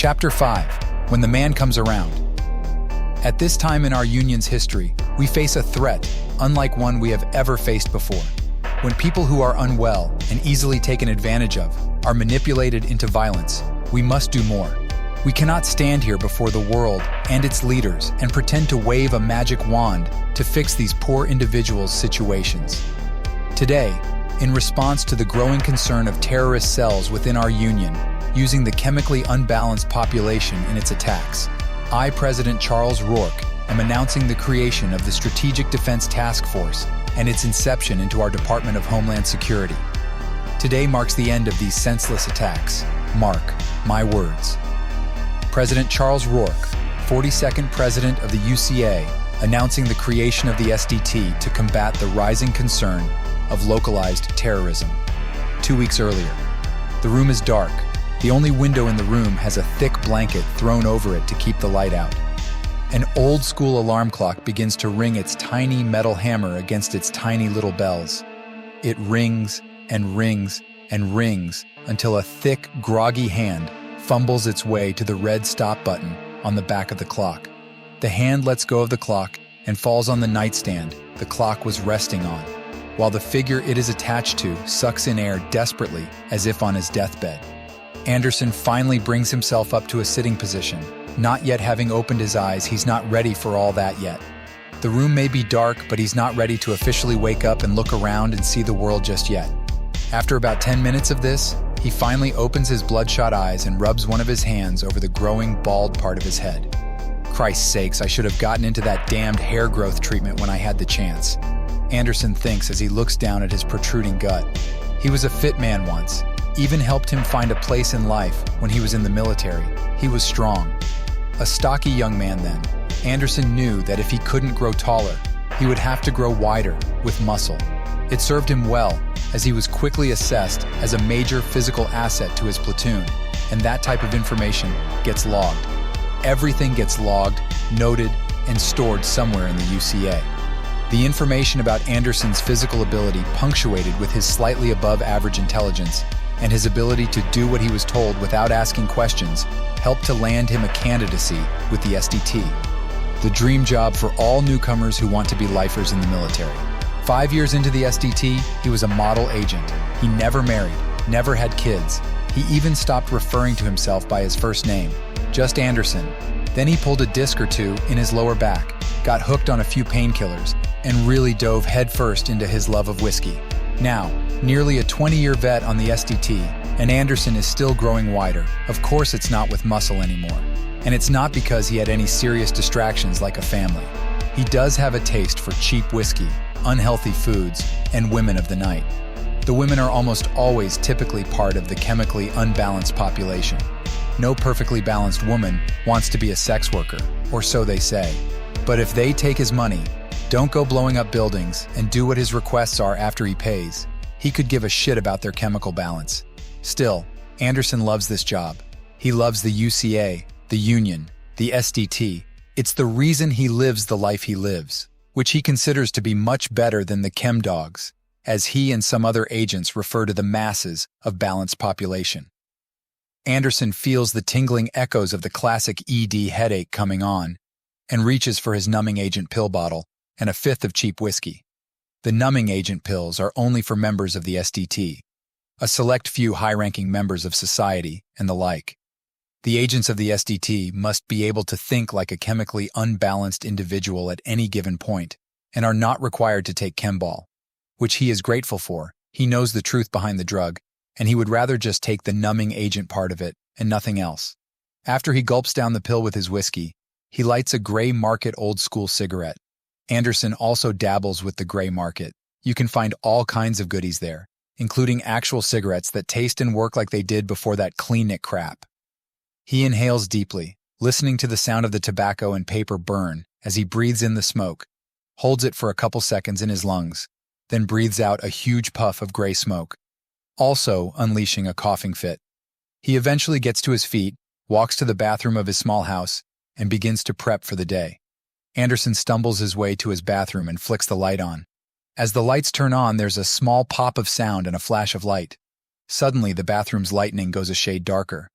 Chapter 5. When the Man Comes Around. At this time in our union's history, we face a threat unlike one we have ever faced before. When people who are unwell and easily taken advantage of are manipulated into violence, we must do more. We cannot stand here before the world and its leaders and pretend to wave a magic wand to fix these poor individuals' situations. Today, in response to the growing concern of terrorist cells within our union, using the chemically unbalanced population in its attacks, I, President Charles Rourke, am announcing the creation of the Strategic Defense Task Force and its inception into our Department of Homeland Security. Today marks the end of these senseless attacks. Mark my words. President Charles Rourke, 42nd President of the UCA, announcing the creation of the SDT to combat the rising concern of localized terrorism. 2 weeks earlier. The room is dark. The only window in the room has a thick blanket thrown over it to keep the light out. An old-school alarm clock begins to ring its tiny metal hammer against its tiny little bells. It rings and rings and rings until a thick, groggy hand fumbles its way to the red stop button on the back of the clock. The hand lets go of the clock and falls on the nightstand the clock was resting on, while the figure it is attached to sucks in air desperately as if on his deathbed. Anderson finally brings himself up to a sitting position. Not yet having opened his eyes, he's not ready for all that yet. The room may be dark, but he's not ready to officially wake up and look around and see the world just yet. After about 10 minutes of this, he finally opens his bloodshot eyes and rubs one of his hands over the growing bald part of his head. Christ's sakes, I should have gotten into that damned hair growth treatment when I had the chance. Anderson thinks as he looks down at his protruding gut. He was a fit man once. Even helped him find a place in life when he was in the military. He was strong. A stocky young man then, Anderson knew that if he couldn't grow taller, he would have to grow wider, with muscle. It served him well, as he was quickly assessed as a major physical asset to his platoon, and that type of information gets logged. Everything gets logged, noted, and stored somewhere in the UCA. The information about Anderson's physical ability, punctuated with his slightly above average intelligence, and his ability to do what he was told without asking questions, helped to land him a candidacy with the SDT. The dream job for all newcomers who want to be lifers in the military. 5 years into the SDT, he was a model agent. He never married, never had kids. He even stopped referring to himself by his first name, just Anderson. Then he pulled a disc or two in his lower back, got hooked on a few painkillers, and really dove headfirst into his love of whiskey. Now, nearly a 20-year vet on the SDT, and Anderson is still growing wider. Of course it's not with muscle anymore. And it's not because he had any serious distractions like a family. He does have a taste for cheap whiskey, unhealthy foods, and women of the night. The women are almost always typically part of the chemically unbalanced population. No perfectly balanced woman wants to be a sex worker, or so they say. But if they take his money, don't go blowing up buildings, and do what his requests are after he pays, he could give a shit about their chemical balance. Still, Anderson loves this job. He loves the UCA, the Union, the SDT. It's the reason he lives the life he lives, which he considers to be much better than the chem dogs, as he and some other agents refer to the masses of balanced population. Anderson feels the tingling echoes of the classic ED headache coming on, and reaches for his numbing agent pill bottle and a fifth of cheap whiskey. The numbing agent pills are only for members of the SDT, a select few high-ranking members of society, and the like. The agents of the SDT must be able to think like a chemically unbalanced individual at any given point, and are not required to take Chembal, which he is grateful for. He knows the truth behind the drug, and he would rather just take the numbing agent part of it and nothing else. After he gulps down the pill with his whiskey, he lights a gray market old-school cigarette. Anderson also dabbles with the gray market. You can find all kinds of goodies there, including actual cigarettes that taste and work like they did before that clean-it crap. He inhales deeply, listening to the sound of the tobacco and paper burn as he breathes in the smoke, holds it for a couple seconds in his lungs, then breathes out a huge puff of gray smoke, also unleashing a coughing fit. He eventually gets to his feet, walks to the bathroom of his small house, and begins to prep for the day. Anderson stumbles his way to his bathroom and flicks the light on. As the lights turn on, there's a small pop of sound and a flash of light. Suddenly, the bathroom's lightning goes a shade darker.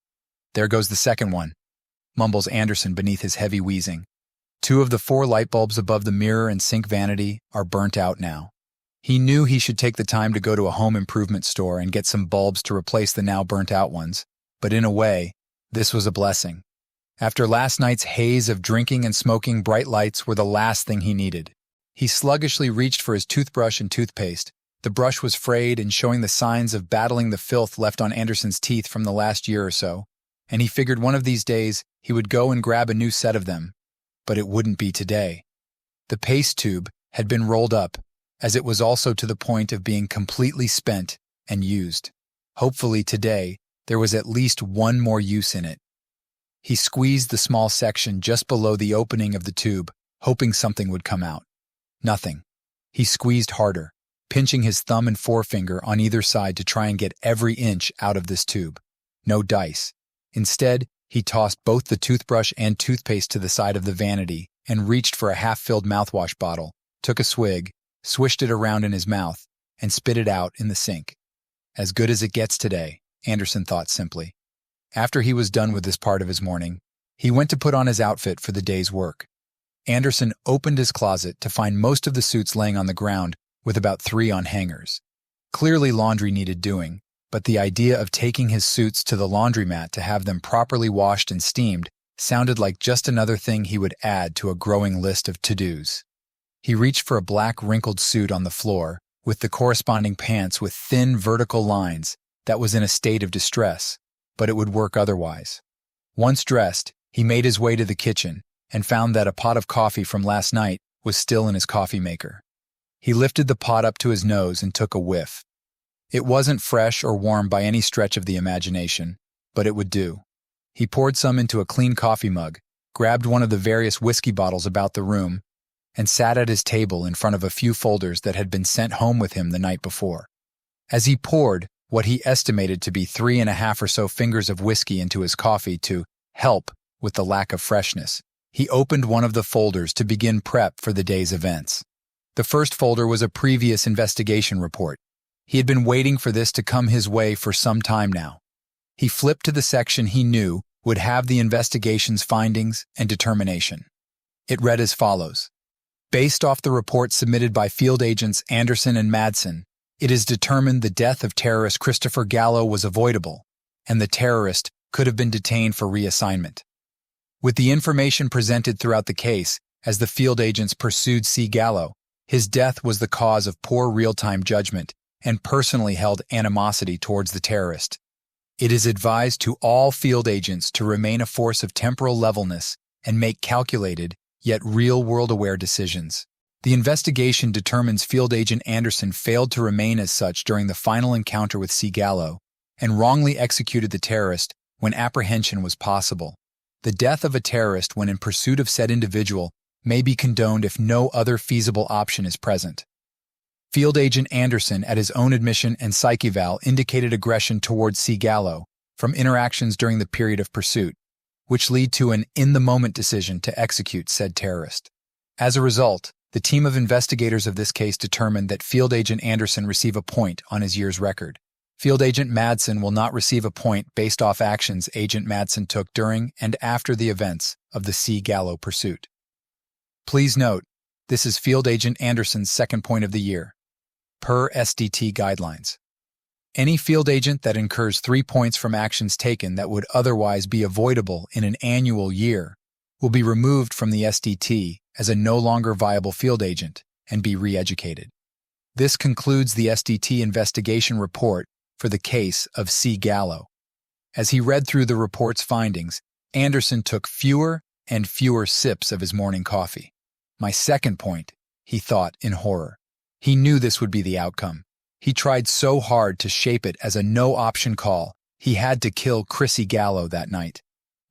There goes the second one. mumbles Anderson beneath his heavy wheezing. 2 of the 4 light bulbs above the mirror and sink vanity are burnt out now. He knew he should take the time to go to a home improvement store and get some bulbs to replace the now burnt-out ones, but in a way, this was a blessing. After last night's haze of drinking and smoking, bright lights were the last thing he needed. He sluggishly reached for his toothbrush and toothpaste. The brush was frayed and showing the signs of battling the filth left on Anderson's teeth from the last year or so, and he figured one of these days he would go and grab a new set of them. But it wouldn't be today. The paste tube had been rolled up, as it was also to the point of being completely spent and used. Hopefully today, there was at least one more use in it. He squeezed the small section just below the opening of the tube, hoping something would come out. Nothing. He squeezed harder, pinching his thumb and forefinger on either side to try and get every inch out of this tube. No dice. Instead, he tossed both the toothbrush and toothpaste to the side of the vanity and reached for a half-filled mouthwash bottle, took a swig, swished it around in his mouth, and spit it out in the sink. As good as it gets today, Anderson thought simply. After he was done with this part of his morning, he went to put on his outfit for the day's work. Anderson opened his closet to find most of the suits laying on the ground with about 3 on hangers. Clearly laundry needed doing, but the idea of taking his suits to the laundromat to have them properly washed and steamed sounded like just another thing he would add to a growing list of to-dos. He reached for a black wrinkled suit on the floor, with the corresponding pants with thin vertical lines that was in a state of distress, but it would work otherwise. Once dressed, he made his way to the kitchen and found that a pot of coffee from last night was still in his coffee maker. He lifted the pot up to his nose and took a whiff. It wasn't fresh or warm by any stretch of the imagination, but it would do. He poured some into a clean coffee mug, grabbed one of the various whiskey bottles about the room, and sat at his table in front of a few folders that had been sent home with him the night before. As he poured what he estimated to be 3.5 or so fingers of whiskey into his coffee to help with the lack of freshness, he opened one of the folders to begin prep for the day's events. The first folder was a previous investigation report. He had been waiting for this to come his way for some time now. He flipped to the section he knew would have the investigation's findings and determination. It read as follows. Based off the report submitted by field agents Anderson and Madsen, it is determined the death of terrorist Christopher Gallo was avoidable, and the terrorist could have been detained for reassignment. With the information presented throughout the case, as the field agents pursued C. Gallo, his death was the cause of poor real-time judgment and personally held animosity towards the terrorist. It is advised to all field agents to remain a force of temporal levelness and make calculated, yet real-world-aware decisions. The investigation determines Field Agent Anderson failed to remain as such during the final encounter with C. Gallo and wrongly executed the terrorist when apprehension was possible. The death of a terrorist when in pursuit of said individual may be condoned if no other feasible option is present. Field Agent Anderson, at his own admission and psych eval, indicated aggression towards C. Gallo from interactions during the period of pursuit, which lead to an in-the-moment decision to execute said terrorist. As a result, the team of investigators of this case determined that Field Agent Anderson receive a point on his year's record. Field Agent Madsen will not receive a point based off actions Agent Madsen took during and after the events of the C. Gallo pursuit. Please note, this is Field Agent Anderson's second point of the year, per SDT guidelines. Any field agent that incurs 3 points from actions taken that would otherwise be avoidable in an annual year will be removed from the SDT as a no longer viable field agent and be re-educated. This concludes the SDT investigation report for the case of C. Gallo. As he read through the report's findings, Anderson took fewer and fewer sips of his morning coffee. My second point, he thought in horror. He knew this would be the outcome. He tried so hard to shape it as a no-option call, he had to kill Chrissy Gallo that night.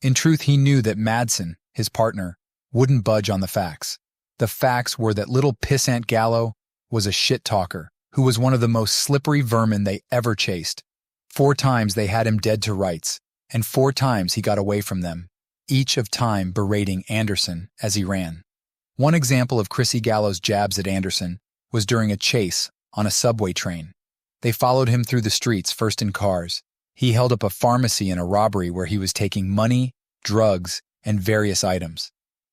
In truth, he knew that Madsen, his partner, wouldn't budge on the facts. The facts were that little pissant Gallo was a shit-talker who was one of the most slippery vermin they ever chased. 4 times they had him dead to rights, and 4 times he got away from them, each of time berating Anderson as he ran. One example of Chrissy Gallo's jabs at Anderson was during a chase on a subway train. They followed him through the streets, first in cars. He held up a pharmacy in a robbery where he was taking money, drugs, and various items.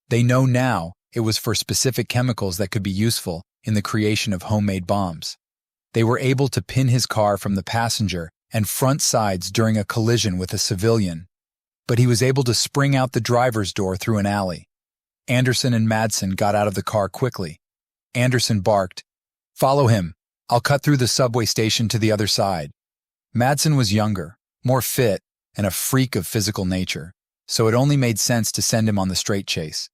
They know now it was for specific chemicals that could be useful in the creation of homemade bombs. They were able to pin his car from the passenger and front sides during a collision with a civilian, but he was able to spring out the driver's door through an alley. Anderson and Madsen got out of the car quickly. Anderson barked, "Follow him. I'll cut through the subway station to the other side." Madsen was younger, more fit, and a freak of physical nature, so it only made sense to send him on the straight chase.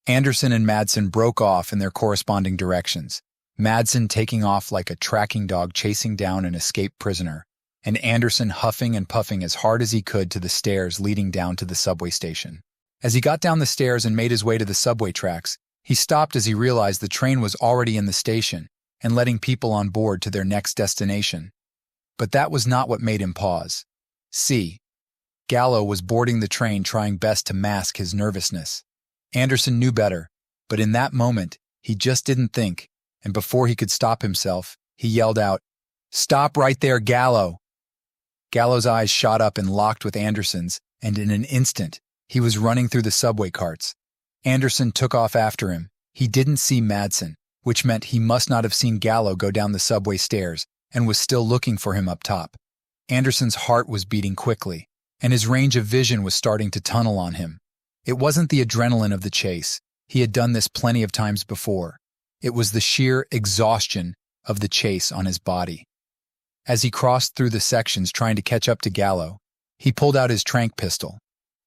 Anderson and Madsen broke off in their corresponding directions, Madsen taking off like a tracking dog chasing down an escaped prisoner, and Anderson huffing and puffing as hard as he could to the stairs leading down to the subway station. As he got down the stairs and made his way to the subway tracks, he stopped as he realized the train was already in the station and letting people on board to their next destination. But that was not what made him pause. See, Gallo was boarding the train trying best to mask his nervousness. Anderson knew better, but in that moment, he just didn't think, and before he could stop himself, he yelled out, "Stop right there, Gallo!" Gallo's eyes shot up and locked with Anderson's, and in an instant, he was running through the subway carts. Anderson took off after him. He didn't see Madsen, which meant he must not have seen Gallo go down the subway stairs and was still looking for him up top. Anderson's heart was beating quickly, and his range of vision was starting to tunnel on him. It wasn't the adrenaline of the chase. He had done this plenty of times before. It was the sheer exhaustion of the chase on his body. As he crossed through the sections trying to catch up to Gallo, he pulled out his tranq pistol.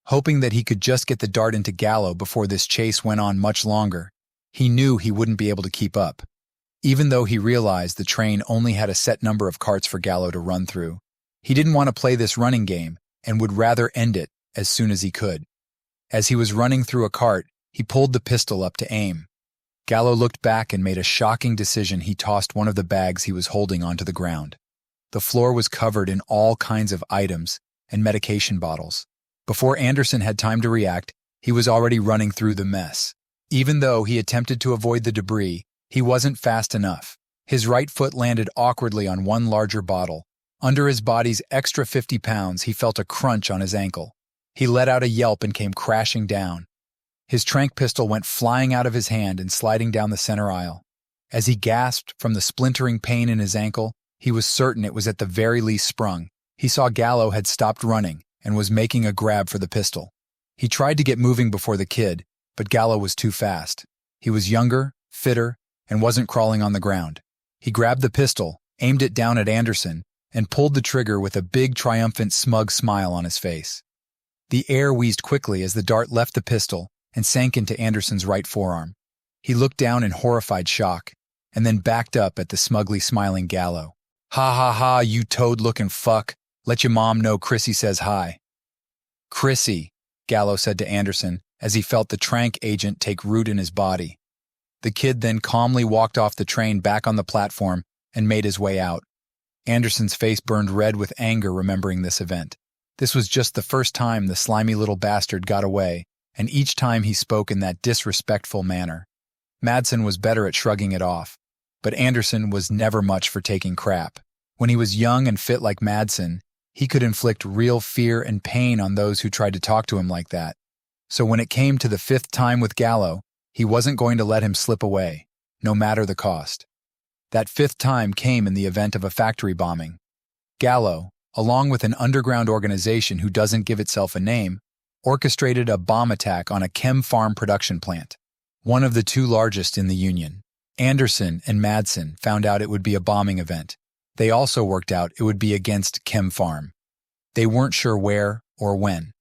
Hoping that he could just get the dart into Gallo before this chase went on much longer, he knew he wouldn't be able to keep up. Even though he realized the train only had a set number of carts for Gallo to run through, he didn't want to play this running game and would rather end it as soon as he could. As he was running through a cart, he pulled the pistol up to aim. Gallo looked back and made a shocking decision. He tossed one of the bags he was holding onto the ground. The floor was covered in all kinds of items and medication bottles. Before Anderson had time to react, he was already running through the mess. Even though he attempted to avoid the debris, he wasn't fast enough. His right foot landed awkwardly on one larger bottle. Under his body's extra 50 pounds, he felt a crunch on his ankle. He let out a yelp and came crashing down. His tranq pistol went flying out of his hand and sliding down the center aisle. As he gasped from the splintering pain in his ankle, he was certain it was at the very least sprung. He saw Gallo had stopped running and was making a grab for the pistol. He tried to get moving before the kid, but Gallo was too fast. He was younger, fitter, and wasn't crawling on the ground. He grabbed the pistol, aimed it down at Anderson, and pulled the trigger with a big, triumphant, smug smile on his face. The air wheezed quickly as the dart left the pistol and sank into Anderson's right forearm. He looked down in horrified shock, and then backed up at the smugly smiling Gallo. "Ha ha ha, you toad-looking fuck. Let your mom know Chrissy says hi." "Chrissy," Gallo said to Anderson as he felt the tranq agent take root in his body. The kid then calmly walked off the train back on the platform and made his way out. Anderson's face burned red with anger remembering this event. This was just the first time the slimy little bastard got away, and each time he spoke in that disrespectful manner. Madsen was better at shrugging it off, but Anderson was never much for taking crap. When he was young and fit like Madsen, he could inflict real fear and pain on those who tried to talk to him like that. So when it came to the 5th time with Gallo, he wasn't going to let him slip away, no matter the cost. That 5th time came in the event of a factory bombing. Gallo, along with an underground organization who doesn't give itself a name, orchestrated a bomb attack on a chem farm production plant, one of the 2 largest in the Union. Anderson and Madsen found out it would be a bombing event. They also worked out it would be against Chem Farm. They weren't sure where or when.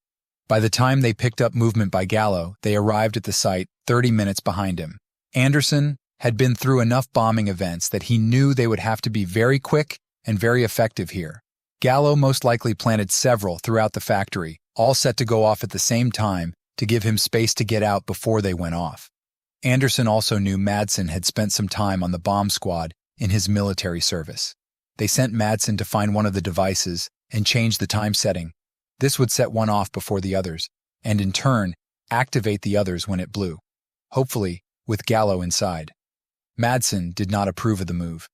By the time they picked up movement by Gallo, they arrived at the site 30 minutes behind him. Anderson had been through enough bombing events that he knew they would have to be very quick and very effective here. Gallo most likely planted several throughout the factory, all set to go off at the same time to give him space to get out before they went off. Anderson also knew Madsen had spent some time on the bomb squad in his military service. They sent Madsen to find one of the devices and change the time setting. This would set one off before the others, and in turn, activate the others when it blew, hopefully with Gallo inside. Madsen did not approve of the move.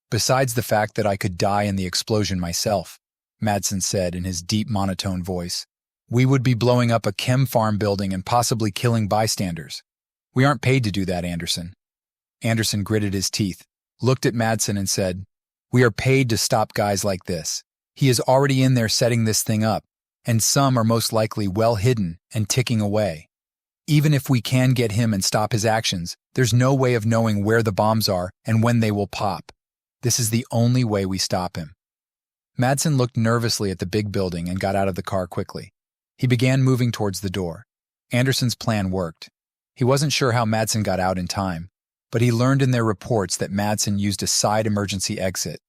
"Besides the fact that I could die in the explosion myself," Madsen said in his deep monotone voice, We would be blowing up a chem farm building and possibly killing bystanders. We aren't paid to do that, Anderson. Anderson gritted his teeth, looked at Madsen and said, "We are paid to stop guys like this. He is already in there setting this thing up, and some are most likely well hidden and ticking away. Even if we can get him and stop his actions, there's no way of knowing where the bombs are and when they will pop. This is the only way we stop him." Madsen looked nervously at the big building and got out of the car quickly. He began moving towards the door. Anderson's plan worked. He wasn't sure how Madsen got out in time, but he learned in their reports that Madsen used a side emergency exit.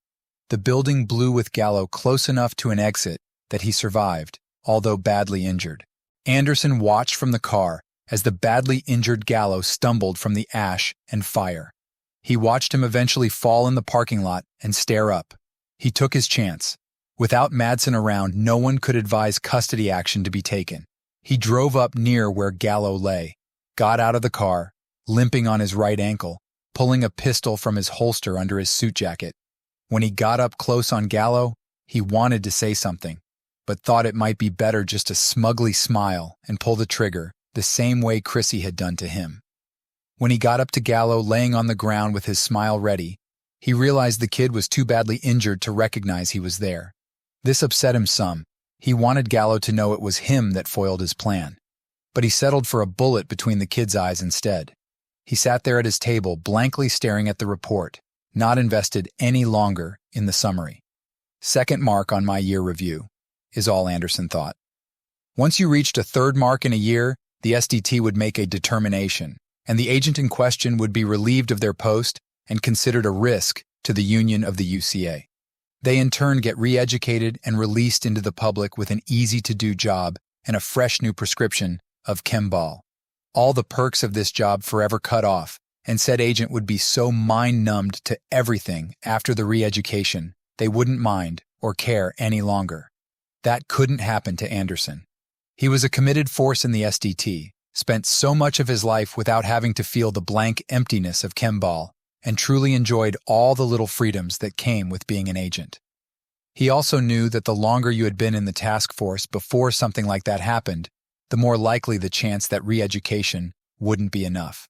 The building blew with Gallo close enough to an exit that he survived, although badly injured. Anderson watched from the car as the badly injured Gallo stumbled from the ash and fire. He watched him eventually fall in the parking lot and stare up. He took his chance. Without Madsen around, no one could advise custody action to be taken. He drove up near where Gallo lay, got out of the car, limping on his right ankle, pulling a pistol from his holster under his suit jacket. When he got up close on Gallo, he wanted to say something, but thought it might be better just to smugly smile and pull the trigger the same way Chrissy had done to him. When he got up to Gallo laying on the ground with his smile ready, he realized the kid was too badly injured to recognize he was there. This upset him some. He wanted Gallo to know it was him that foiled his plan. But he settled for a bullet between the kid's eyes instead. He sat there at his table, blankly staring at the report, not invested any longer in the summary. Second mark on my year review, is all Anderson thought. Once you reached a third mark in a year, the SDT would make a determination, and the agent in question would be relieved of their post and considered a risk to the union of the UCA. They in turn get re-educated and released into the public with an easy-to-do job and a fresh new prescription of Chembal. All the perks of this job forever cut off, and said agent would be so mind-numbed to everything after the re-education, they wouldn't mind or care any longer. That couldn't happen to Anderson. He was a committed force in the SDT, spent so much of his life without having to feel the blank emptiness of Chembal, and truly enjoyed all the little freedoms that came with being an agent. He also knew that the longer you had been in the task force before something like that happened, the more likely the chance that re-education wouldn't be enough.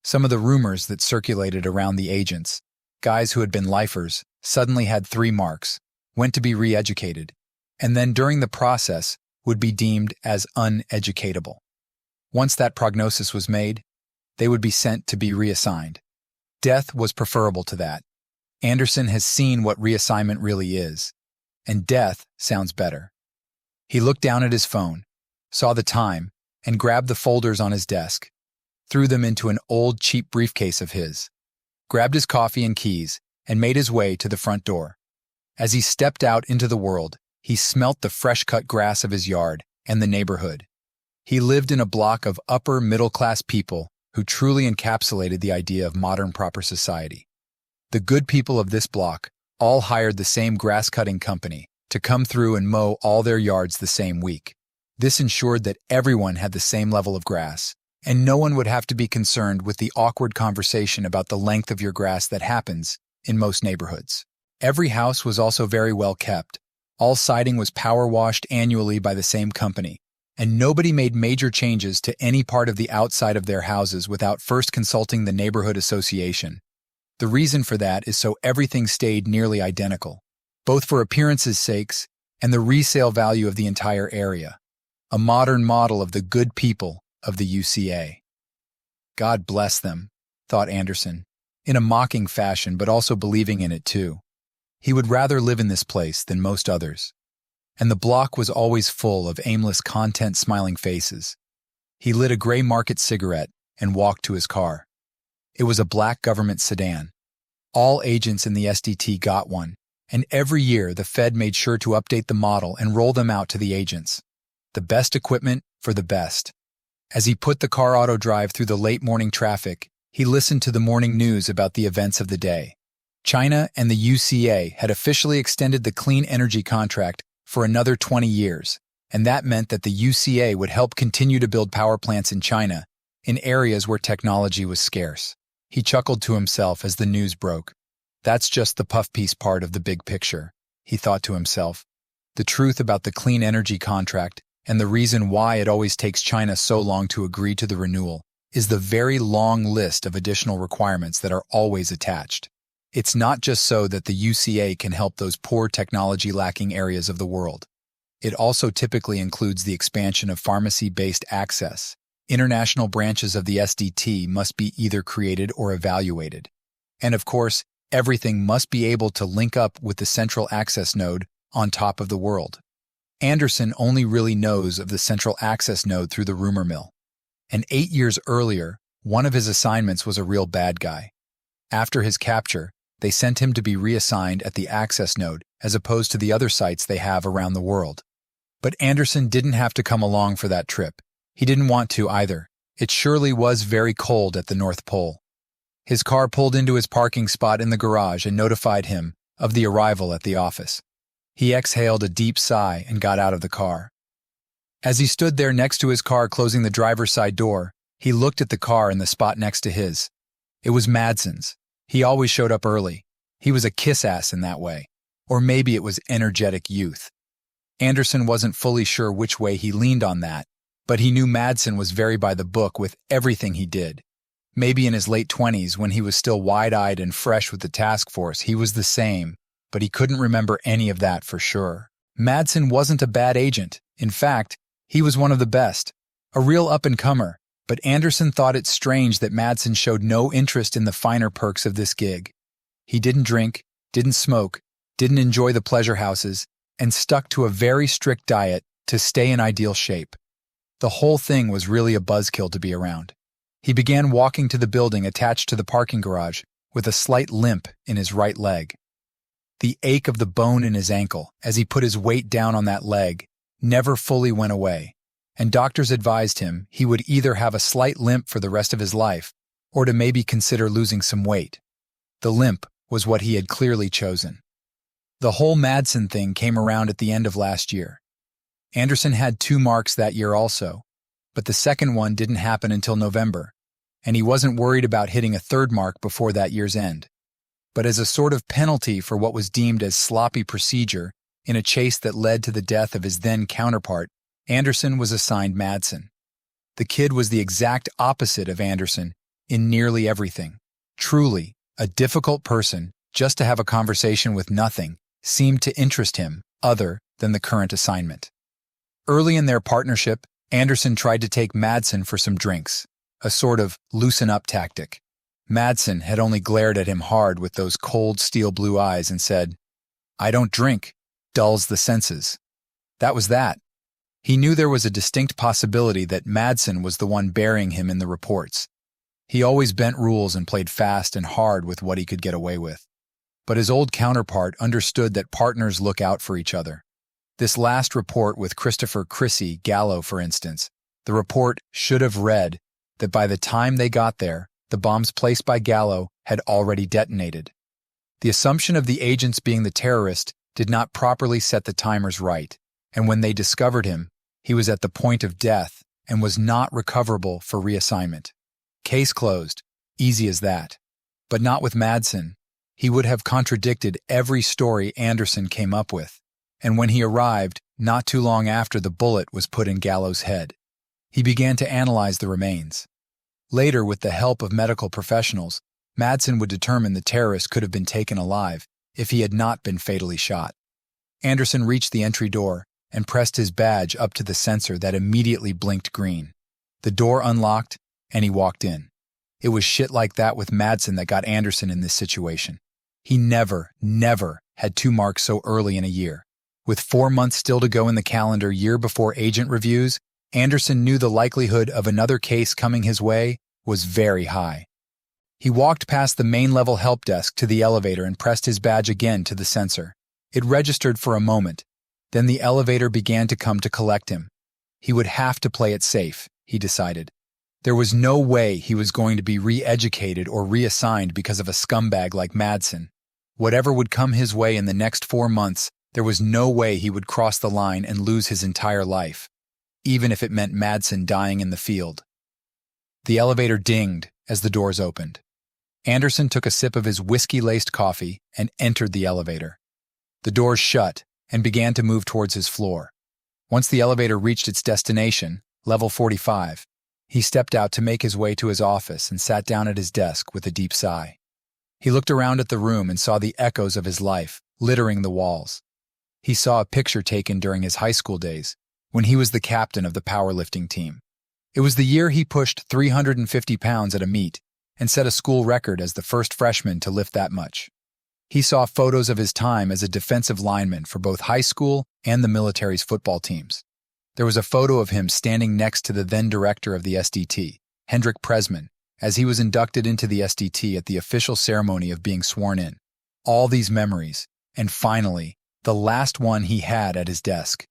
Some of the rumors that circulated around the agents, guys who had been lifers, suddenly had 3 marks, went to be re-educated, and then during the process would be deemed as uneducatable. Once that prognosis was made, they would be sent to be reassigned. Death was preferable to that. Anderson has seen what reassignment really is, and death sounds better. He looked down at his phone, saw the time, and grabbed the folders on his desk, threw them into an old cheap briefcase of his, grabbed his coffee and keys, and made his way to the front door. As he stepped out into the world, he smelt the fresh-cut grass of his yard and the neighborhood. He lived in a block of upper middle-class people who truly encapsulated the idea of modern proper society. The good people of this block all hired the same grass-cutting company to come through and mow all their yards the same week. This ensured that everyone had the same level of grass, and no one would have to be concerned with the awkward conversation about the length of your grass that happens in most neighborhoods. Every house was also very well kept. All siding was power washed annually by the same company, and nobody made major changes to any part of the outside of their houses without first consulting the neighborhood association. The reason for that is so everything stayed nearly identical, both for appearance's sakes and the resale value of the entire area. A modern model of the good people of the UCA. God bless them, thought Anderson, in a mocking fashion but also believing in it too. He would rather live in this place than most others. And the block was always full of aimless content-smiling faces. He lit a gray market cigarette and walked to his car. It was a black government sedan. All agents in the SDT got one, and every year the Fed made sure to update the model and roll them out to the agents. The best equipment for the best. As he put the car auto drive through the late morning traffic, he listened to the morning news about the events of the day. China and the UCA had officially extended the clean energy contract for another 20 years, and that meant that the UCA would help continue to build power plants in China, in areas where technology was scarce. He chuckled to himself as the news broke. That's just the puff piece part of the big picture, he thought to himself. The truth about the clean energy contract and the reason why it always takes China so long to agree to the renewal is the very long list of additional requirements that are always attached. It's not just so that the UCA can help those poor technology-lacking areas of the world. It also typically includes the expansion of pharmacy-based access. International branches of the SDT must be either created or evaluated. And of course, everything must be able to link up with the central access node on top of the world. Anderson only really knows of the central access node through the rumor mill. And 8 years earlier, one of his assignments was a real bad guy. After his capture, they sent him to be reassigned at the access node as opposed to the other sites they have around the world. But Anderson didn't have to come along for that trip. He didn't want to either. It surely was very cold at the North Pole. His car pulled into his parking spot in the garage and notified him of the arrival at the office. He exhaled a deep sigh and got out of the car. As he stood there next to his car closing the driver's side door, he looked at the car in the spot next to his. It was Madsen's. He always showed up early. He was a kiss-ass in that way. Or maybe it was energetic youth. Anderson wasn't fully sure which way he leaned on that, but he knew Madsen was very by the book with everything he did. Maybe in his late 20s, when he was still wide-eyed and fresh with the task force, he was the same, but he couldn't remember any of that for sure. Madsen wasn't a bad agent. In fact, he was one of the best, a real up-and-comer, but Anderson thought it strange that Madsen showed no interest in the finer perks of this gig. He didn't drink, didn't smoke, didn't enjoy the pleasure houses, and stuck to a very strict diet to stay in ideal shape. The whole thing was really a buzzkill to be around. He began walking to the building attached to the parking garage with a slight limp in his right leg. The ache of the bone in his ankle, as he put his weight down on that leg, never fully went away, and doctors advised him he would either have a slight limp for the rest of his life or to maybe consider losing some weight. The limp was what he had clearly chosen. The whole Madsen thing came around at the end of last year. Anderson had 2 marks that year also, but the second one didn't happen until November, and he wasn't worried about hitting a 3rd mark before that year's end. But as a sort of penalty for what was deemed as sloppy procedure in a chase that led to the death of his then counterpart, Anderson was assigned Madsen. The kid was the exact opposite of Anderson in nearly everything. Truly, a difficult person, just to have a conversation with nothing, seemed to interest him other than the current assignment. Early in their partnership, Anderson tried to take Madsen for some drinks, a sort of loosen-up tactic. Madsen had only glared at him hard with those cold steel blue eyes and said, "I don't drink, dulls the senses." That was that. He knew there was a distinct possibility that Madsen was the one burying him in the reports. He always bent rules and played fast and hard with what he could get away with. But his old counterpart understood that partners look out for each other. This last report with Christopher "Chrissy" Gallo, for instance, the report should have read that by the time they got there, the bombs placed by Gallo had already detonated. The assumption of the agents being the terrorist did not properly set the timers right, and when they discovered him, he was at the point of death and was not recoverable for reassignment. Case closed, easy as that. But not with Madsen. He would have contradicted every story Anderson came up with, and when he arrived, not too long after the bullet was put in Gallo's head, he began to analyze the remains. Later, with the help of medical professionals, Madsen would determine the terrorist could have been taken alive if he had not been fatally shot. Anderson reached the entry door and pressed his badge up to the sensor that immediately blinked green. The door unlocked, and he walked in. It was shit like that with Madsen that got Anderson in this situation. He never had 2 marks so early in a year. With 4 months still to go in the calendar year before agent reviews, Anderson knew the likelihood of another case coming his way was very high. He walked past the main-level help desk to the elevator and pressed his badge again to the sensor. It registered for a moment. Then the elevator began to come to collect him. He would have to play it safe, he decided. There was no way he was going to be re-educated or reassigned because of a scumbag like Madsen. Whatever would come his way in the next 4 months, there was no way he would cross the line and lose his entire life, even if it meant Madsen dying in the field. The elevator dinged as the doors opened. Anderson took a sip of his whiskey-laced coffee and entered the elevator. The doors shut and began to move towards his floor. Once the elevator reached its destination, level 45, he stepped out to make his way to his office and sat down at his desk with a deep sigh. He looked around at the room and saw the echoes of his life littering the walls. He saw a picture taken during his high school days, when he was the captain of the powerlifting team. It was the year he pushed 350 pounds at a meet and set a school record as the first freshman to lift that much. He saw photos of his time as a defensive lineman for both high school and the military's football teams. There was a photo of him standing next to the then director of the SDT, Hendrik Presman, as he was inducted into the SDT at the official ceremony of being sworn in. All these memories, and finally, the last one he had at his desk.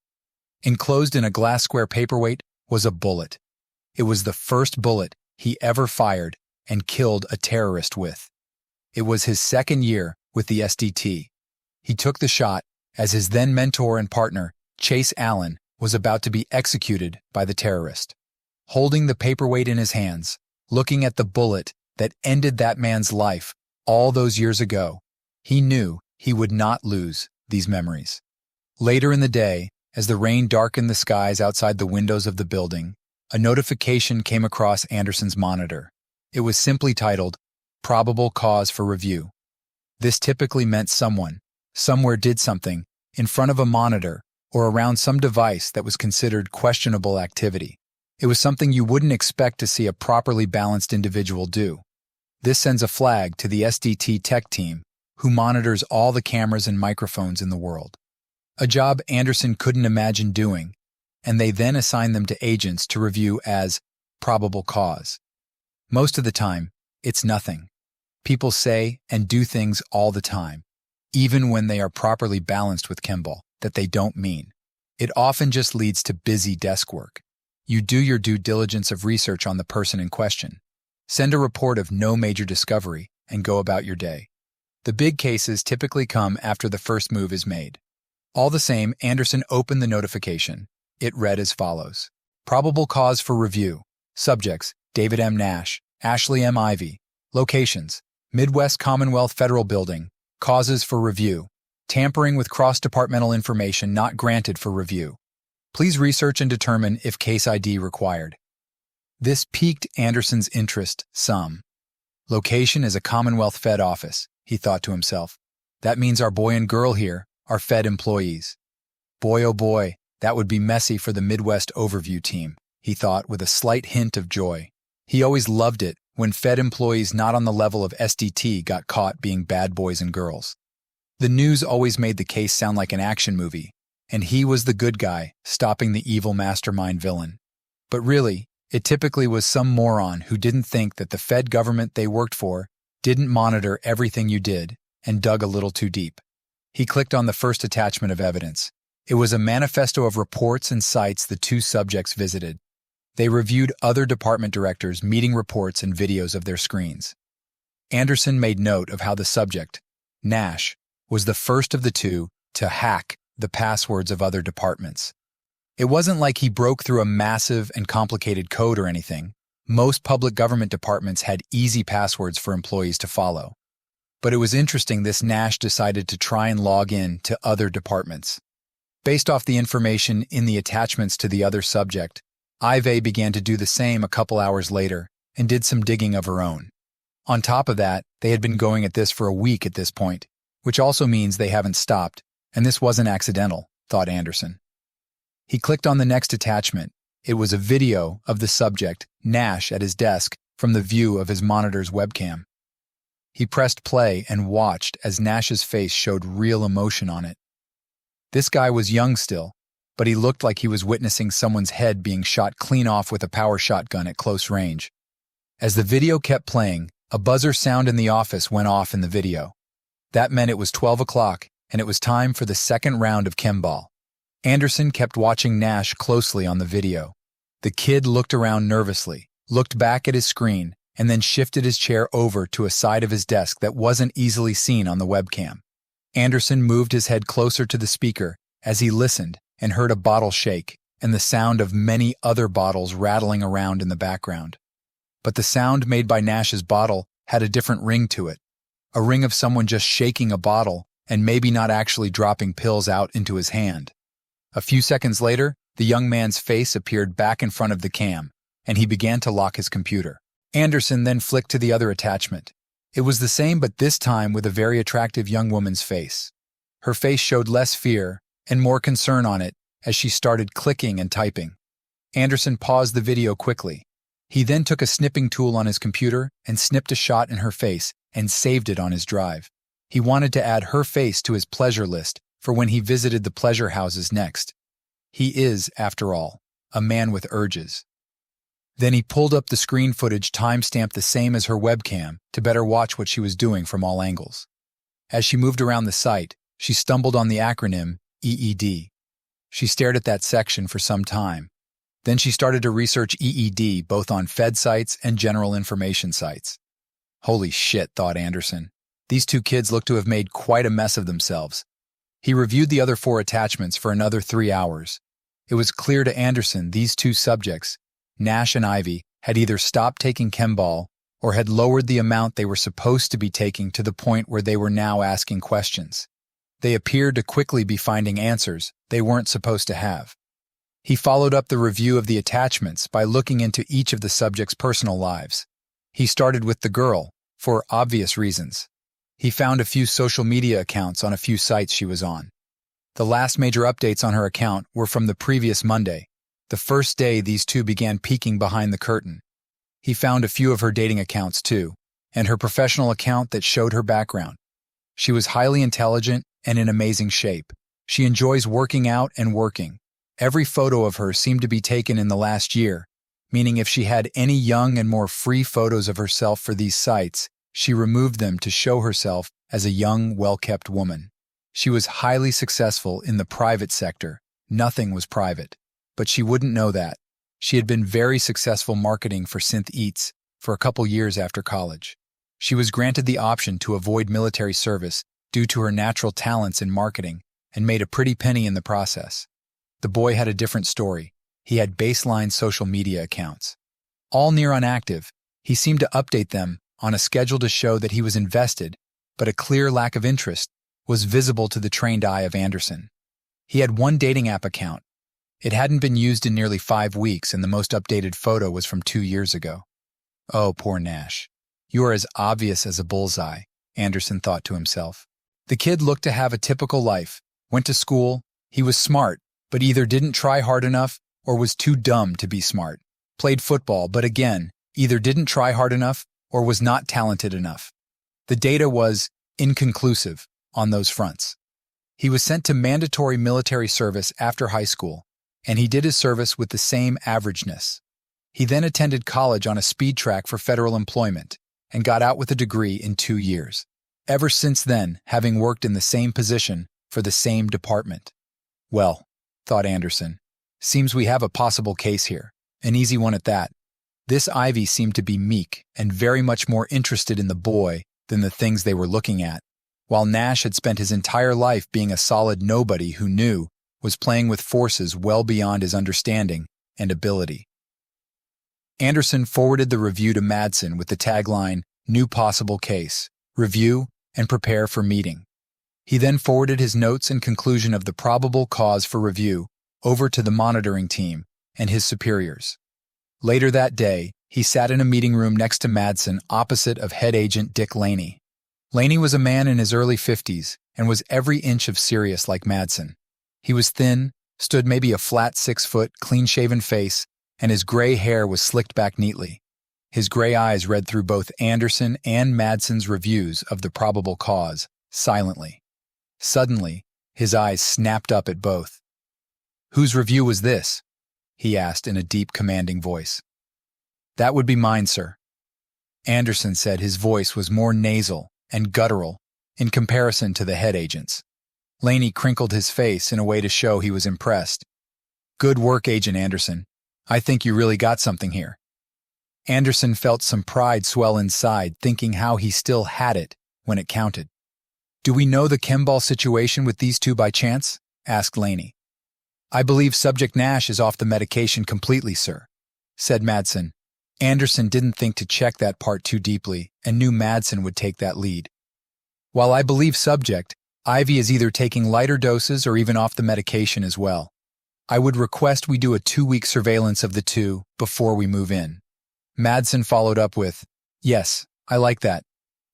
Enclosed in a glass square paperweight was a bullet. It was the first bullet he ever fired and killed a terrorist with. It was his second year with the SDT. He took the shot as his then mentor and partner, Chase Allen, was about to be executed by the terrorist. Holding the paperweight in his hands, looking at the bullet that ended that man's life all those years ago, he knew he would not lose these memories. Later in the day, as the rain darkened the skies outside the windows of the building, a notification came across Anderson's monitor. It was simply titled, "Probable Cause for Review." This typically meant someone, somewhere did something, in front of a monitor or around some device that was considered questionable activity. It was something you wouldn't expect to see a properly balanced individual do. This sends a flag to the SDT tech team, who monitors all the cameras and microphones in the world. A job Anderson couldn't imagine doing, and they then assign them to agents to review as probable cause. Most of the time, it's nothing. People say and do things all the time, even when they are properly balanced with Chembal, that they don't mean. It often just leads to busy desk work. You do your due diligence of research on the person in question, send a report of no major discovery, and go about your day. The big cases typically come after the first move is made. All the same, Anderson opened the notification. It read as follows. Probable cause for review. Subjects, David M. Nash, Ashley M. Ivy. Locations, Midwest Commonwealth Federal Building. Causes for review. Tampering with cross-departmental information not granted for review. Please research and determine if case ID required. This piqued Anderson's interest some. Location is a Commonwealth Fed office, he thought to himself. That means our boy and girl here are Fed employees. Boy, oh boy, that would be messy for the Midwest Overview team, he thought with a slight hint of joy. He always loved it when Fed employees not on the level of SDT got caught being bad boys and girls. The news always made the case sound like an action movie, and he was the good guy stopping the evil mastermind villain. But really, it typically was some moron who didn't think that the Fed government they worked for didn't monitor everything you did and dug a little too deep. He clicked on the first attachment of evidence. It was a manifesto of reports and sites the two subjects visited. They reviewed other department directors' meeting reports and videos of their screens. Anderson made note of how the subject, Nash, was the first of the two to hack the passwords of other departments. It wasn't like he broke through a massive and complicated code or anything. Most public government departments had easy passwords for employees to follow. But it was interesting this Nash decided to try and log in to other departments. Based off the information in the attachments to the other subject, Ivy began to do the same a couple hours later and did some digging of her own. On top of that, they had been going at this for a week at this point, which also means they haven't stopped, and this wasn't accidental, thought Anderson. He clicked on the next attachment. It was a video of the subject, Nash, at his desk from the view of his monitor's webcam. He pressed play and watched as Nash's face showed real emotion on it. This guy was young still, but he looked like he was witnessing someone's head being shot clean off with a power shotgun at close range. As the video kept playing, a buzzer sound in the office went off in the video. That meant it was 12 o'clock, and it was time for the second round of Chembal. Anderson kept watching Nash closely on the video. The kid looked around nervously, looked back at his screen, and then shifted his chair over to a side of his desk that wasn't easily seen on the webcam. Anderson moved his head closer to the speaker as he listened and heard a bottle shake and the sound of many other bottles rattling around in the background. But the sound made by Nash's bottle had a different ring to it, a ring of someone just shaking a bottle and maybe not actually dropping pills out into his hand. A few seconds later, The young man's face appeared back in front of the cam, and he began to lock his computer. Anderson then flicked to the other attachment. It was the same, but this time with a very attractive young woman's face. Her face showed less fear and more concern on it as she started clicking and typing. Anderson paused the video quickly. He then took a snipping tool on his computer and snipped a shot in her face and saved it on his drive. He wanted to add her face to his pleasure list for when he visited the pleasure houses next. He is, after all, a man with urges. Then he pulled up the screen footage time-stamped the same as her webcam to better watch what she was doing from all angles. As she moved around the site, she stumbled on the acronym EED. She stared at that section for some time. Then she started to research EED both on Fed sites and general information sites. Holy shit, thought Anderson. These two kids look to have made quite a mess of themselves. He reviewed the other 4 attachments for another 3 hours. It was clear to Anderson these two subjects, Nash and Ivy, had either stopped taking Chembal or had lowered the amount they were supposed to be taking to the point where they were now asking questions. They appeared to quickly be finding answers they weren't supposed to have. He followed up the review of the attachments by looking into each of the subjects' personal lives. He started with the girl, for obvious reasons. He found a few social media accounts on a few sites she was on. The last major updates on her account were from the previous Monday, the first day these two began peeking behind the curtain. He found a few of her dating accounts too, and her professional account that showed her background. She was highly intelligent and in amazing shape. She enjoys working out and working. Every photo of her seemed to be taken in the last year, meaning if she had any young and more free photos of herself for these sites, she removed them to show herself as a young, well-kept woman. She was highly successful in the private sector. Nothing was private. But she wouldn't know that. She had been very successful marketing for Synth Eats for a couple years after college. She was granted the option to avoid military service due to her natural talents in marketing and made a pretty penny in the process. The boy had a different story. He had baseline social media accounts. All near inactive, he seemed to update them on a schedule to show that he was invested, but a clear lack of interest was visible to the trained eye of Anderson. He had one dating app account. It hadn't been used in nearly 5 weeks, and the most updated photo was from 2 years ago. Oh, poor Nash. You are as obvious as a bullseye, Anderson thought to himself. The kid looked to have a typical life, went to school, he was smart, but either didn't try hard enough or was too dumb to be smart. Played football, but again, either didn't try hard enough or was not talented enough. The data was inconclusive on those fronts. He was sent to mandatory military service after high school, and he did his service with the same averageness. He then attended college on a speed track for federal employment and got out with a degree in 2 years. Ever since then, having worked in the same position for the same department. Well, thought Anderson, seems we have a possible case here, an easy one at that. This Ivy seemed to be meek and very much more interested in the boy than the things they were looking at, while Nash had spent his entire life being a solid nobody who knew was playing with forces well beyond his understanding and ability. Anderson forwarded the review to Madsen with the tagline, "New possible case, review and prepare for meeting." He then forwarded his notes and conclusion of the probable cause for review over to the monitoring team and his superiors. Later that day, he sat in a meeting room next to Madsen opposite of head agent Dick Laney. Laney was a man in his early 50s and was every inch of serious like Madsen. He was thin, stood maybe a flat 6-foot, clean-shaven face, and his gray hair was slicked back neatly. His gray eyes read through both Anderson and Madsen's reviews of the probable cause, silently. Suddenly, his eyes snapped up at both. "Whose review was this?" he asked in a deep, commanding voice. "That would be mine, sir." Anderson said his voice was more nasal and guttural in comparison to the head agent's. Laney crinkled his face in a way to show he was impressed. "Good work, Agent Anderson. I think you really got something here." Anderson felt some pride swell inside, thinking how he still had it when it counted. "Do we know the Chembal situation with these two by chance?" asked Laney. "I believe Subject Nash is off the medication completely, sir," said Madsen. Anderson didn't think to check that part too deeply and knew Madsen would take that lead. "While I believe Subject, Ivy is either taking lighter doses or even off the medication as well." I would request we do a 2-week surveillance of the two before we move in. Madsen followed up with, yes, I like that.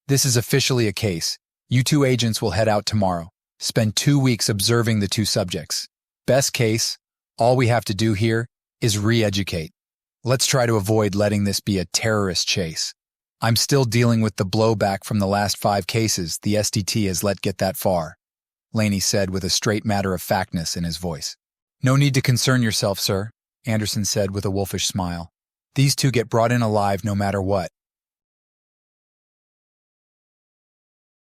This is officially a case. You two agents will head out tomorrow. Spend 2 weeks observing the two subjects. Best case, all we have to do here is re-educate. Let's try to avoid letting this be a terrorist chase. I'm still dealing with the blowback from the last 5 cases the SDT has let get that far, Laney said with a straight matter-of-factness in his voice. No need to concern yourself, sir, Anderson said with a wolfish smile. These two get brought in alive no matter what.